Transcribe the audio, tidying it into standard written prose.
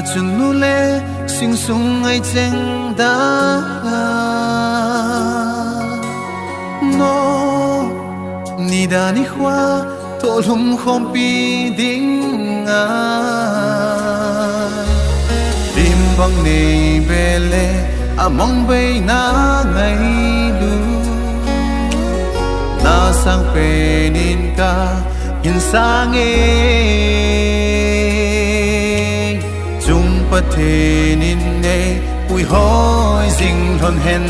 chun nu le sing sung ai cheng da no ni da ni hua to lum khom pi ding a tim bang nei bele among bay na ngày lu na sang pe nin ka in sang e chung pa the nin ne ui hoi jing thon hen